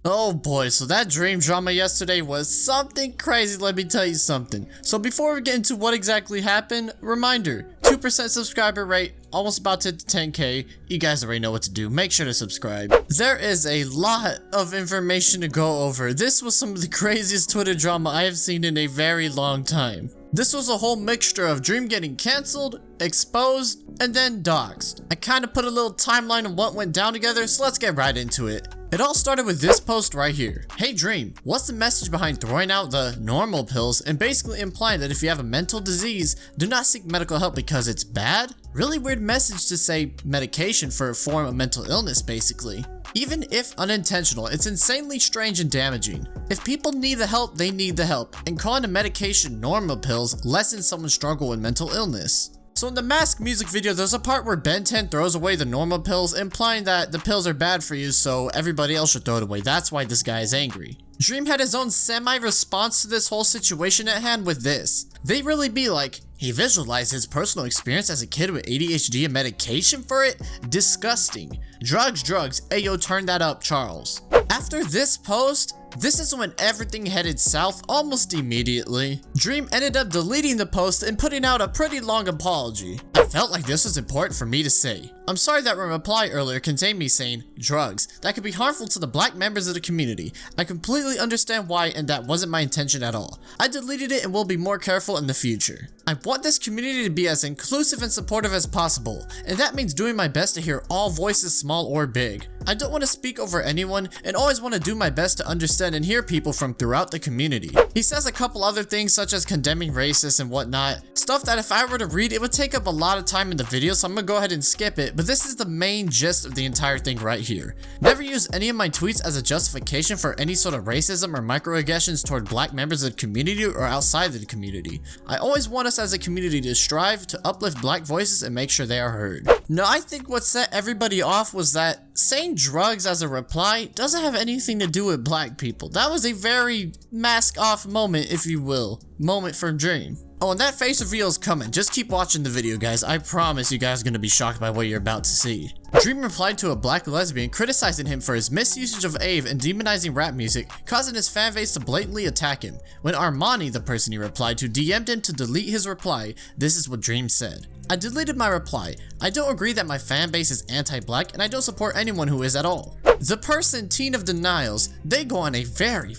Oh boy, so that dream drama yesterday was something crazy, let me tell you something. So before we get into what exactly happened, reminder, 2% subscriber rate, almost about to hit the 10k, you guys already know what to do, make sure to subscribe. There is a lot of information to go over. This was some of the craziest Twitter drama I have seen in a very long time. This was a whole mixture of Dream getting cancelled, exposed, and then doxxed. I kinda put a little timeline of what went down together, so let's get right into it. It all started with this post right here. Hey Dream, what's the message behind throwing out the normal pills and basically implying that if you have a mental disease, do not seek medical help because it's bad? Really weird message to say medication for a form of mental illness basically. Even if unintentional, it's insanely strange and damaging. If people need the help, they need the help, and calling a medication normal pills lessens someone's struggle with mental illness. So in the Mask music video, there's a part where Ben 10 throws away the normal pills, implying that the pills are bad for you, so everybody else should throw it away. That's why this guy is angry. Dream had his own semi-response to this whole situation at hand with this. They really be like, he visualized his personal experience as a kid with ADHD and medication for it? Disgusting. Drugs, ayo, turn that up, Charles. After this post, this is when everything headed south almost immediately. Dream ended up deleting the post and putting out a pretty long apology. I felt like this was important for me to say. I'm sorry that my reply earlier contained me saying drugs that could be harmful to the black members of the community. I completely understand why, and that wasn't my intention at all. I deleted it and will be more careful in the future. I want this community to be as inclusive and supportive as possible, and that means doing my best to hear all voices, small or big. I don't want to speak over anyone and always want to do my best to understand and hear people from throughout the community. He says a couple other things such as condemning racists and whatnot, stuff that if I were to read it would take up a lot of time in the video, so I'm gonna go ahead and skip it, but this is the main gist of the entire thing right here. Never use any of my tweets as a justification for any sort of racism or microaggressions toward black members of the community or outside of the community. I always want us as a community to strive to uplift black voices and make sure they are heard. Now I think what set everybody off was that saying drugs as a reply doesn't have anything to do with black people. That was a very mask off moment, if you will. Moment from Dream. Oh, and that face reveal is coming. Just keep watching the video, guys. I promise you guys are going to be shocked by what you're about to see. Dream replied to a black lesbian criticizing him for his misusage of Ave and demonizing rap music, causing his fanbase to blatantly attack him. When Armani, the person he replied to, DM'd him to delete his reply, this is what Dream said. I deleted my reply. I don't agree that my fanbase is anti-black and I don't support anyone who is at all. The person, Teen of Denials, they go on a very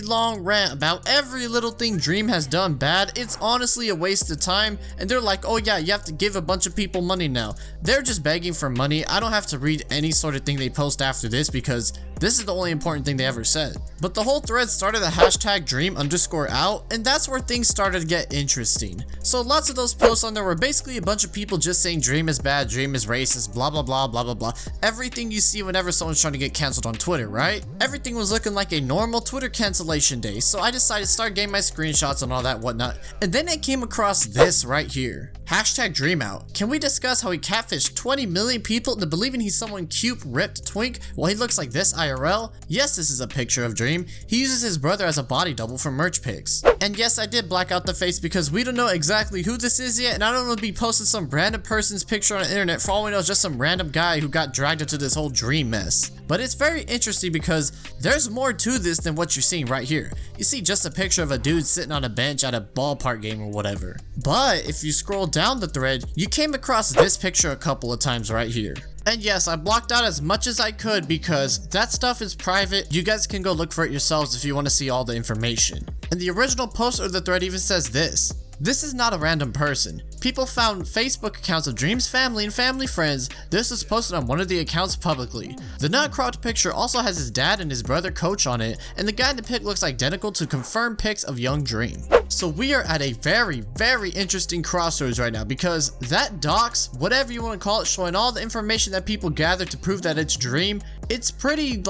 long rant about every little thing Dream has done bad. It's honestly a waste of time, and they're like, oh yeah, you have to give a bunch of people money now. They're just begging for money. I don't have to read any sort of thing they post after this because this is the only important thing they ever said. But the whole thread started the hashtag Dream_out, and that's where things started to get interesting. So lots of those posts on there were basically a bunch of people just saying Dream is bad, Dream is racist, blah blah blah blah blah blah. Everything you see whenever someone's trying to get canceled on Twitter, right? Everything was looking like a normal Twitter cancellation day, so I decided to start getting my screenshots and all that whatnot, and then I came across this right here. Hashtag Dreamout. Can we discuss how he catfished 20 million people into believing he's someone cute, ripped twink while he looks like this IRL? Yes, this is a picture of Dream. He uses his brother as a body double for merch pics. And yes, I did black out the face because we don't know exactly who this is yet, and I don't want to be posting some random person's picture on the internet. For all we know, it's just some random guy who got dragged into this whole Dream mess. But it's very interesting because there's more to this than what you're seeing right here. You see just a picture of a dude sitting on a bench at a ballpark game or whatever. But if you scroll down the thread, you came across this picture a couple of times right here. And yes, I blocked out as much as I could because that stuff is private. You guys can go look for it yourselves if you want to see all the information. And the original post of the thread even says this. This is not a random person. People found Facebook accounts of Dream's family and family friends. This was posted on one of the accounts publicly. The not cropped picture also has his dad and his brother Coach on it, and the guy in the pic looks identical to confirmed pics of young Dream. So we are at a very interesting crossroads right now because that docs, whatever you want to call it, showing all the information that people gathered to prove that it's Dream, it's pretty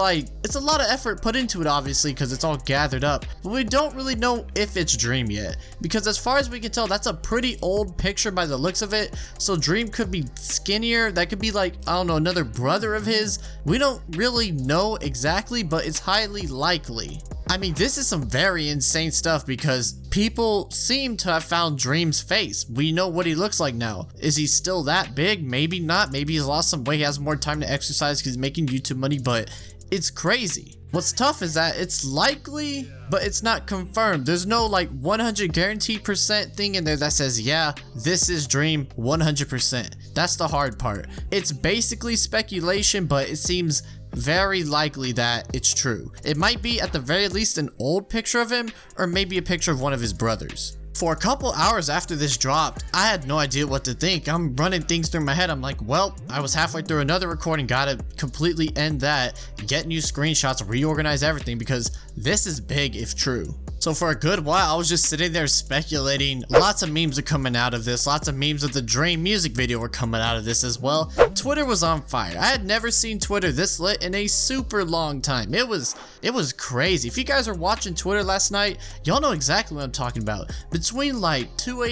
it's a lot of effort put into it obviously because it's all gathered up, but we don't really know if it's Dream yet because as far as we can tell, that's a pretty old picture by the looks of it. So Dream could be skinnier, that could be like, I don't know, another brother of his. We don't really know exactly, but it's highly likely. I mean, this is some very insane stuff because people seem to have found Dream's face. We know what he looks like now. Is he still that big? Maybe not. Maybe he's lost some weight. He has more time to exercise because he's making YouTube money, but It's crazy. What's tough is that it's likely, but it's not confirmed. There's no like 100 guaranteed % thing in there that says, yeah, this is Dream 100%. That's the hard part. It's basically speculation, but it seems very likely that it's true. It might be at the very least an old picture of him, or maybe a picture of one of his brothers. For a couple hours after this dropped, I had no idea what to think. I'm running things through my head. I'm like, well, I was halfway through another recording, gotta completely end that, get new screenshots, reorganize everything, because this is big if true. So for a good while, I was just sitting there speculating. Lots of memes are coming out of this. Lots of memes of the Dream music video were coming out of this as well. Twitter was on fire. I had never seen Twitter this lit in a super long time. It was crazy. If you guys were watching Twitter last night, y'all know exactly what I'm talking about. Between like 2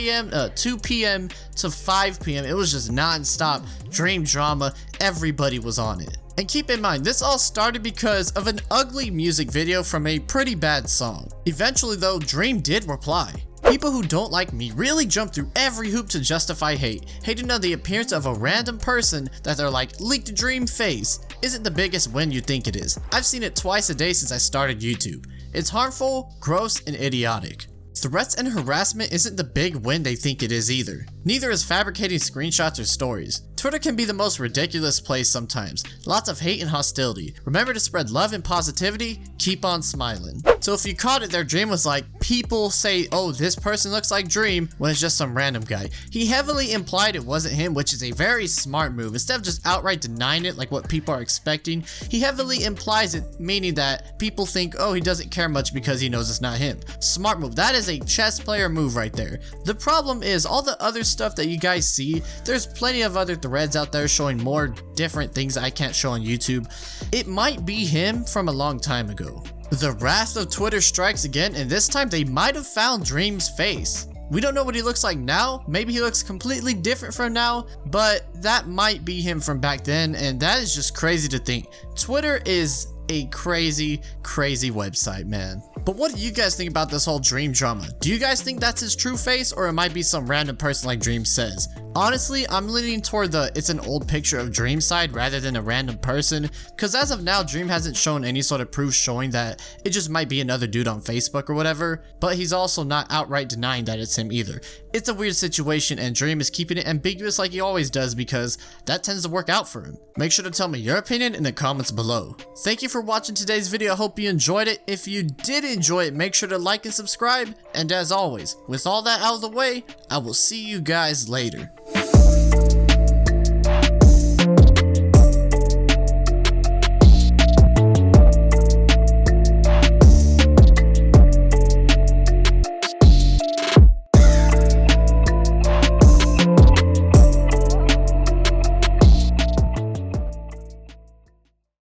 p.m. to 5 p.m., it was just non-stop Dream drama. Everybody was on it. And keep in mind, this all started because of an ugly music video from a pretty bad song. Eventually though, Dream did reply. People who don't like me really jump through every hoop to justify hate. Hating on the appearance of a random person that they're like, leaked Dream face isn't the biggest win you think it is. I've seen it twice a day since I started YouTube. It's harmful, gross, and idiotic. Threats and harassment isn't the big win they think it is either. Neither is fabricating screenshots or stories. Twitter can be the most ridiculous place sometimes. Lots of hate and hostility. Remember to spread love and positivity. Keep on smiling. So if you caught it there, Dream was like, people say, oh, this person looks like Dream, when it's just some random guy. He heavily implied it wasn't him, which is a very smart move. Instead of just outright denying it like what people are expecting, he heavily implies it, meaning that people think, oh, he doesn't care much because he knows it's not him. Smart move. That is a chess player move right there. The problem is all the other stuff that you guys see, there's plenty of other threads out there showing more different things I can't show on YouTube. It might be him from a long time ago. The wrath of Twitter strikes again, and this time they might have found Dream's face. We don't know what he looks like now. Maybe he looks completely different from now, but that might be him from back then, and that is just crazy to think. Twitter is a crazy website, man. But what do you guys think about this whole Dream drama? Do you guys think that's his true face, or it might be some random person like Dream says? Honestly, I'm leaning toward the it's an old picture of Dream side rather than a random person, because as of now, Dream hasn't shown any sort of proof showing that it just might be another dude on Facebook or whatever, but he's also not outright denying that it's him either. It's a weird situation, and Dream is keeping it ambiguous like he always does because that tends to work out for him. Make sure to tell me your opinion in the comments below. Thank you for watching today's video. I hope you enjoyed it. If you did enjoy it, make sure to like and subscribe, and as always, with all that out of the way, I will see you guys later.